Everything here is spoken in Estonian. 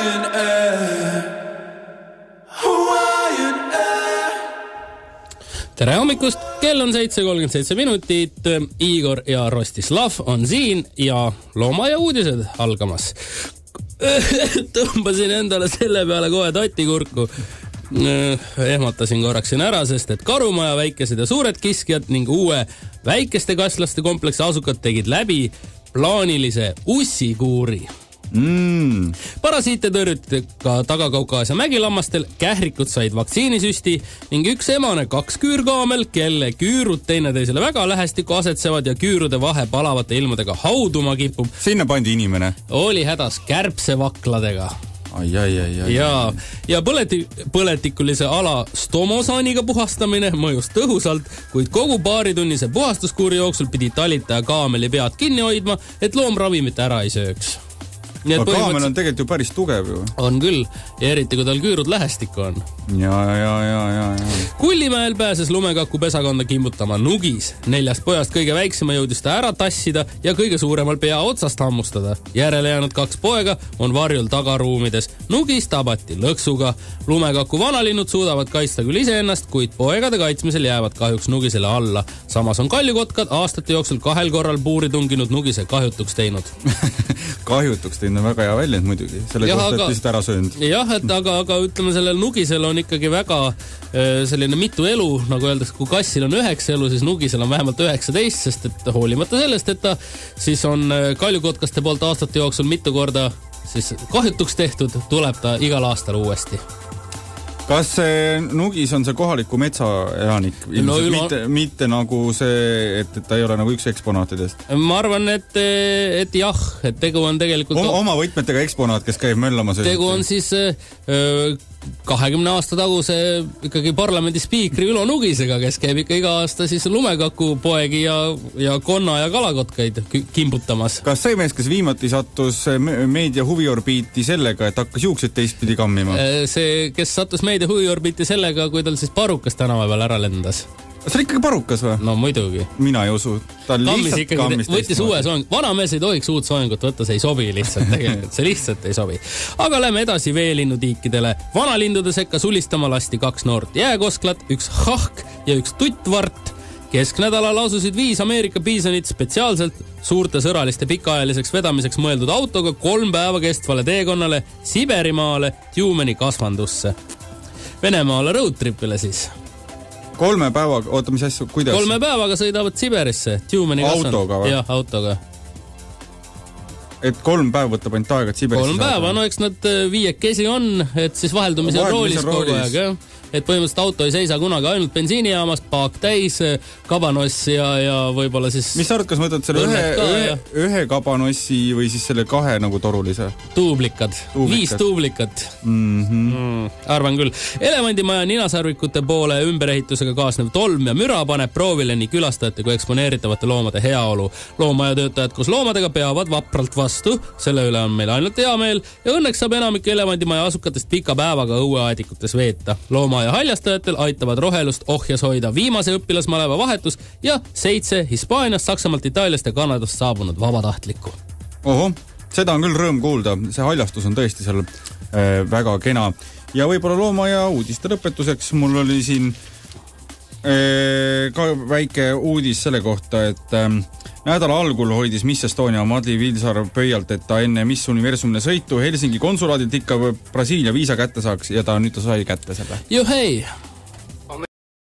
Hawaiian air. Hawaiian air. Tere hommikust, kell on 7:37 minutit, Igor ja Rostislav on siin ja loomaaia uudised algamas. Tõmbasin endale selle peale kohe tatikurku. Ehmatasin korraks siin ära, sest et Karumaja väikesed ja suured kiskjad ning uue väikeste kaslaste kompleksi asukad tegid läbi plaanilise ussikuuri. Parasiite tõrjuti ka Taga-Kaukaasia mägilammastel, kährikud said vaktsiinisüsti ning üks emane 2 küürkaamel, kelle küürud teineteisele väga lähestikku asetsevad ja küürude vahe palavate ilmadega hauduma kipub. Sinna pandi inimene. Oli hädas kärbsevakladega. Ai. Ja põletikulise ala stomosaaniga puhastamine mõjus tõhusalt, kuid kogu paaritunnise puhastuskuuri jooksul pidi talitaja kaameli pead kinni hoidma, et loom ravimit ära ei sööks. Aga kaamel on tegelikult ju päris tugev ju. On küll, ja eriti kui tal küürud lähestikku on. Ja. Kullimäel pääses lumekaku pesakonda kimbutama Nugis. 4 pojast kõige väiksema jõudis ta ära tassida ja kõige suuremal pea otsast hammustada. Järele jäänud 2 poega on varjul tagaruumides. Nugis tabati lõksuga. Lumekaku vanalinnud suudavad kaitsta küll iseennast, kuid poegade kaitsmisel jäävad kahjuks Nugisele alla. Samas on kaljukotkad aastate jooksul 2 korral puuri tunginud Nugise kahjutuks teinud. Kahjutuks teinud on väga hea väljend muidugi. Selle kohta, et lihtsalt ära söönud. Jah, aga ütleme, sellel Nugisel on ikkagi väga selline mitu elu, nagu öeldakse, kui kassil on 9 elu, siis Nugisel on vähemalt 19, sest et hoolimata sellest, et ta siis on kaljukotkaste poolt aastate jooksul mitu korda siis kahjutuks tehtud, tuleb ta igal aastal uuesti. Kas see Nugis on see kohaliku metsaelanik? Mitte nagu see, et ta ei ole nagu üks eksponaatidest? Ma arvan, et jah, et tegu on tegelikult... Oma võtmetega eksponaat, kes käib möllamas. Tegu on siis 20 aasta taguse ikkagi parlamendi spiikri Ülo Nugisega, kes käib ikka iga aasta siis lumekaku poegi ja konna ja kalakotkaid kimbutamas. Kas see mees, kes viimati sattus meedia huviorbiiti sellega, et hakkas juukseid teistpidi kammima? See, kes sattus meedia huviorbiiti sellega, kui tal siis parukas tänava peal ära lendas. See oli ikkagi parukas või? No muidugi. Mina ei usu. Ta lihtsalt kammis võttis uue soeng. Vanamees ei tohiks uut soengut võtta, see ei sobi lihtsalt tegelikult. See lihtsalt ei sobi. Aga lähme edasi veelinnutiikidele. Vanalindude sekka sulistama lasti 2 noort jääkosklat, 1 hahk ja 1 tuttvart. Kesknädalal asusid 5 Ameerika piisonit spetsiaalselt suurte sõraliste pikaajaliseks vedamiseks mõeldud autoga 3 päeva kestvale teekonnale Siberimaale Tjumeni kasvandusse. Venemaale roadtripile siis. 3 päevaga, oota, mis asju, kuidas? 3 päevaga sõidavad Siberisse. Autoga või? Jah, autoga. Et 3 päeva võtab ainult aega, et Siberisse 3 päeva, no eks nad 5 on, et siis vaheldumisel roolis kogu aeg, jah. Et põhimõtteliselt auto ei seisa kunagi ainult bensiinijaamas, paak täis, kabanoss ja võib-olla siis... Mis sa arvad, kas mõtled selle ühe kabanossi või siis selle 2 nagu torulise? Tuublikad. 5 tuublikat. Arvan küll. Elevandimaja ninasarvikute poole ümberehitusega kaasnev tolm ja müra paneb proovile nii külastajate kui eksponeeritavate loomade heaolu. Loomaja töötajad koos loomadega peavad vapralt vastu, selle üle on meil ainult hea meel ja õnneks saab enamik Elevandimaja asukatest pika päevaga õueaedikutes veeta. Looma ja haljastajatel aitavad rohelust ohjas hoida viimase õpilasmaleva vahetus ja 7 Hispaaniast, Saksamaalt, Itaaliast ja Kanadast saabunud vabatahtlikku. Oho, seda on küll rõõm kuulda. See haljastus on tõesti seal väga kena. Ja võib-olla loomaaia uudiste lõpetuseks mul oli siin ka väike uudis selle kohta, et nädala algul hoidis Miss Estonia Madli Vilsar pöialt, et ta enne Miss Universumile sõitu Helsingi konsulaadilt ikka Brasiilia viisa kätte saaks ja nüüd ta sai kätte selle. Juhei!